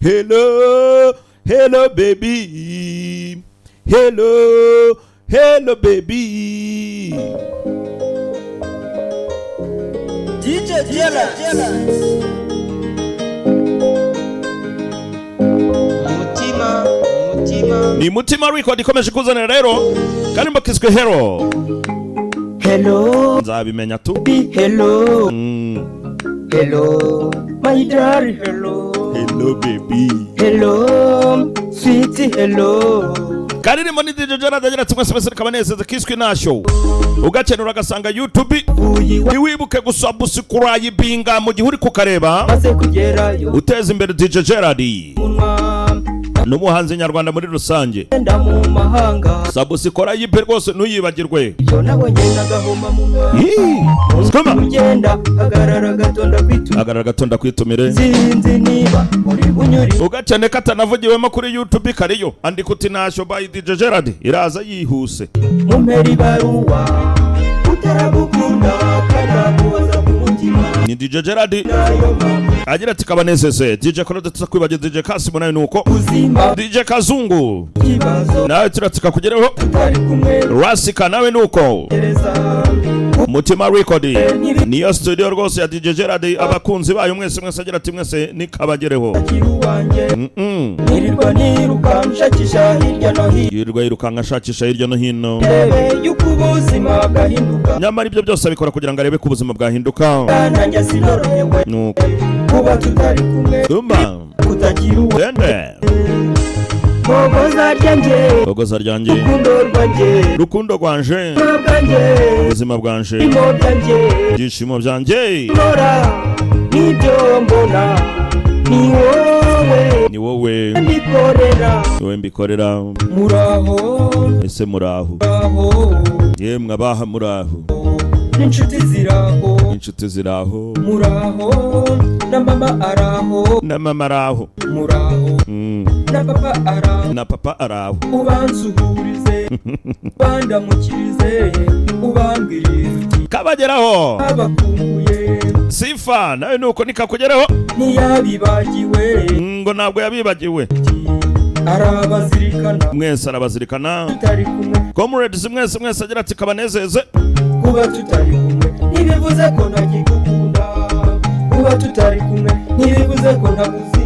Hello, hello baby. Hello, hello baby. DJ Jealous. Ni Mutima Record ikomeje kuzana rero karimbo kiswe Hello. Hello. Nzabimenya tu. Hello. Hello. My darling, hello. Hello baby. Hello. Sweet hello. Karirimbo ni DJ Jealous agira ati mwese kabanezeze kiswe nasho. Ugakenura agasanga YouTube. Ntiwibuke gusubscribe binga mu gihe uri kukareba. Maze kugerayo. Uteza imbere DJ Jealous. N'umuhanzi nyarwanda muri rusange. Enda mu mahanga. Subscribe yipe rwose ntuyibagirwe. Yo nabonye nagahoma mu mwana. Skoma. Ugenda agarara gatonda kwitumira. Agarara gatonda kwitumire. Sinzi niba uri bunyuri. Ugacane katanavugiwemo kuri YouTube kariyo. Andika uti nasho by DJ Jealous iraza yihuse. Mumperi baruwa. Utaragukunda karabuza ku mutima. Ni DJ Jealous agira ati kabanezeze. DJ Claude tuzakwibaje DJ Kasimo nayo nuko. DJ Kazungu nawe turatsika kugereho. Rasika nawe nuko. Mutima Record niyo studio rwose ya DJ Jealous abakunzi bayo mwese agira ati mwese nikabagereho. Nirirwa niruka nshakisha hirya no hino. Yirirwa yirukanka ashakisha hirya no hino. Yuko ubuzima bwahinduka. Nyamara ibyo byose abikora kugira ngo arebe ko ubuzima bwahinduka. Nanjye sinorohewe. Nuko Kuba tutari kumwe. Dumba Kutagira uwo. Dende Gogoza ryanjye. Rukundo rwanje. Ubuzima bwanje. Byishimo byanjye. Nibyo mbona. Ni wowe. Niwe mbikorera. Muraho. Ese muraho. Yemwe abaha muraho. Inshuti ziraho. Inshuti ziraho. Muraho. Na mama araho. Na mama araho. Muraho. Na papa araho. Na papa araho. Ubansuhurize. Bandamukirize. Ubambwiriye uti kabageraho. Abakumbuye. Sifa nawe nuko nikakugeraho. Ntiyabibagiwe. Ngo ntabwo yabibagiwe. Arabazirikana. Mwese arabazirikana. Tutari kumwe. Comrades mwese agira ati kabanezeze. Kuba tutari kumwe ntibivuze ko ntakigukunda. Kuba tutari kumwe ntibivuze ko ntakuzirikana.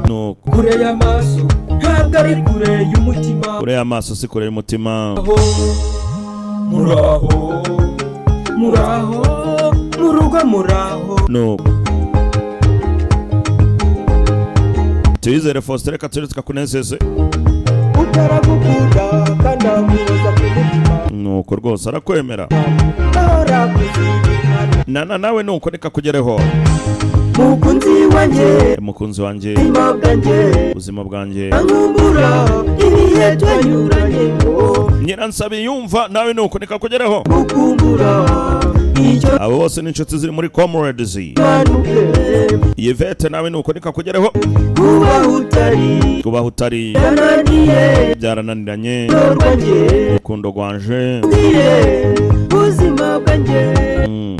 Nuko kure y'amaso ntabwo ari kure y'umutima. Kure y'amaso si kure y'umutima. Muraho. Muraho. Murugo muraho. Nuko Tuyizere Faustin reka turetse kunezeze. Utaragukunda kandi amuhoza ku mutima. Nuko rwose arakwemera. Nawe nuko reka kugereho. Mukunzi wanjye. Ubuzima bwanjye. Ankumbura ibihe twanyuranye. Nyiransabi yumva nawe nuko reka kugereho. Abo bose ni inshuti ziri muri Comrades. Yvette nawe nuko reka kugereho. Kuba utari byarananiranye. Rukundo rwanje. Ubuzima bwanjye.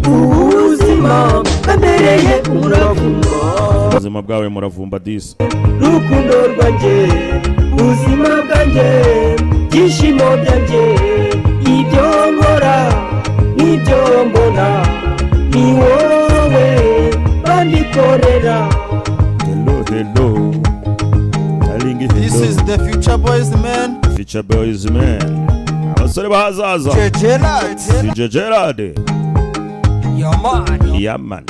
Ubuzima bambereye umuravumba. Ubuzima bwawe muravumba disi. Rukundo rwanjye. Ubuzima bwanjye. Byishimo byanjye. Ibyo nkora nibyo mbona. Ni wowe bandikorera. Hello. This is the Future Boys man. Future Boys man. Abasore bahazaza. DJ Jealous. DJ Jealous. Yeah man. Yeah man.